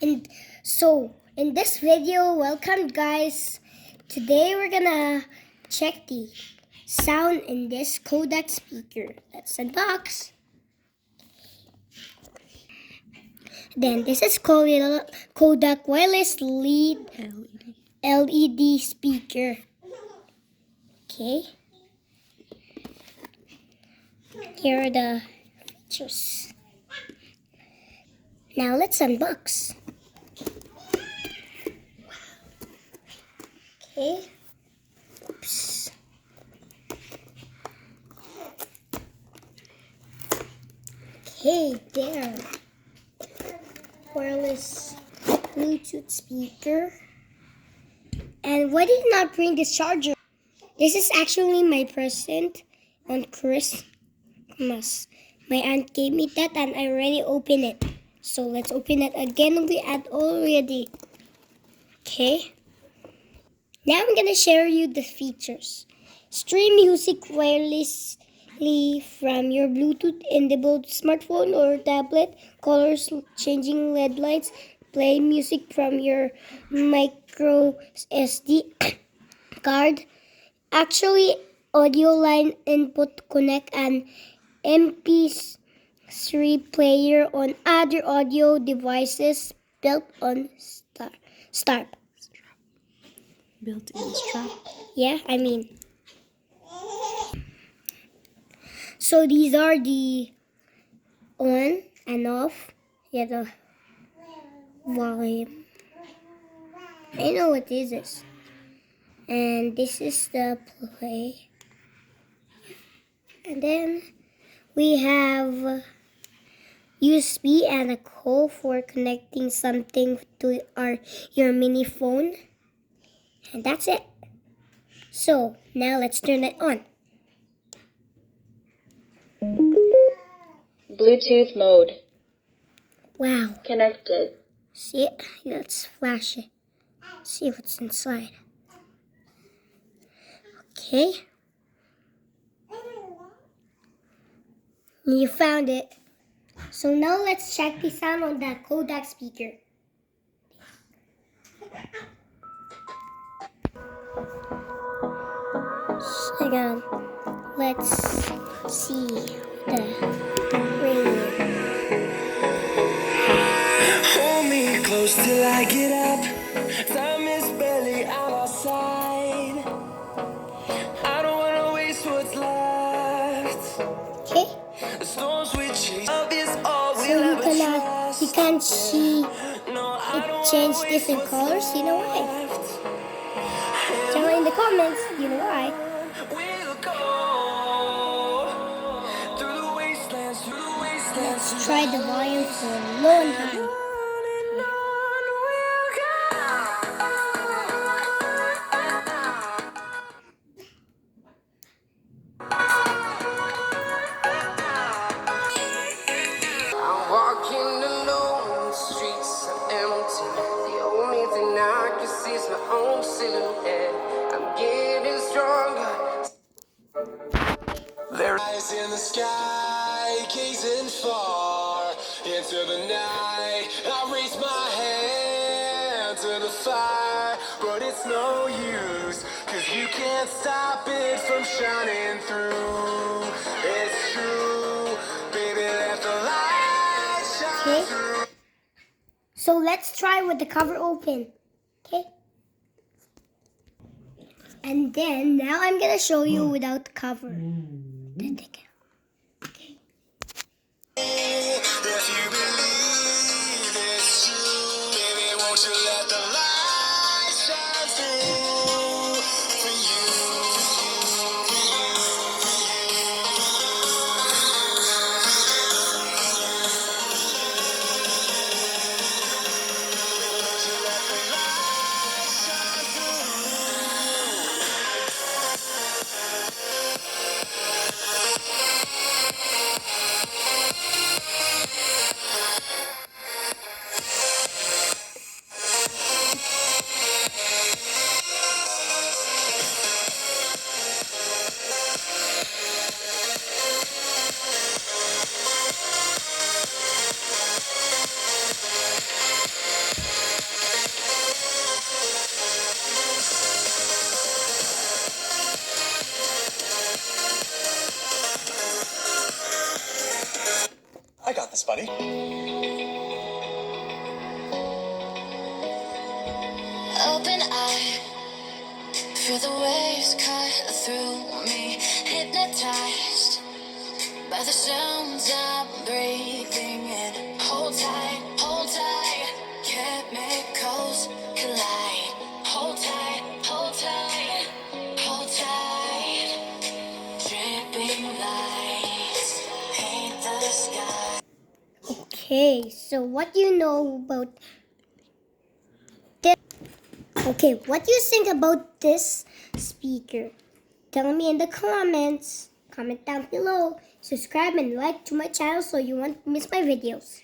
And so in this video, welcome guys. Today we're gonna check the sound in this Kodak speaker. Let's unbox. Then this is Kodak wireless lead LED speaker. Okay. Here are the features. Now let's unbox. Okay. Oops. Okay, there. Wireless Bluetooth speaker. And why did you not bring this charger? This is actually my present on Christmas. My aunt gave me that and I already opened it. So let's open it again. We add already. Okay. Now I'm gonna share you the features. Stream music wirelessly from your Bluetooth enabled smartphone or tablet. Colors changing LED lights. Play music from your micro SD card. Actually, audio line input connect an MP3 player on other audio devices built on Starp. Built-in strap. Yeah, I mean. So these are the on and off. Yeah, the volume. I know what this is. And this is the play. And then we have USB and a hole for connecting something to your mini phone. And that's it. So now let's turn it on. Bluetooth mode. Wow. Connected. See it? Let's flash it. See what's inside. Okay. You found it. So now let's check the sound on that Kodak speaker. So let's see the ring. Hold me close till I get up. Time is barely on our side. I don't wanna waste what's left. Okay. The storms we chase, love is all So we'll ever you can see No, I it don't change wanna waste different what's colors. You know why? left. Tell me in the comments. You know why? We'll go through the wastelands, Let's try the volume for low and high. Walking alone, the streets are empty. The only thing I can see is my own silhouette. I'm getting stronger. There's eyes in the sky, gazing far into the night. I raise my hand to the fire, but it's no use, 'cause you can't stop it from shining through. It's true, baby, let the light shine through. So let's try with the cover open. Okay. And then now I'm gonna show you without the cover. Then take it. Okay. If you believe it's true, baby, won't you let the light shine through for you? buddy. Open eye, feel the waves cut through me. Hypnotized by the sounds I'm breathing in. Hold tight, chemicals collide. Hold tight, hold tight, hold tight. Dripping lights paint the sky. Okay, so what do you know about this? Okay, what do you think about this speaker? Tell me in the comments. Comment down below. Subscribe and like to my channel so you won't miss my videos.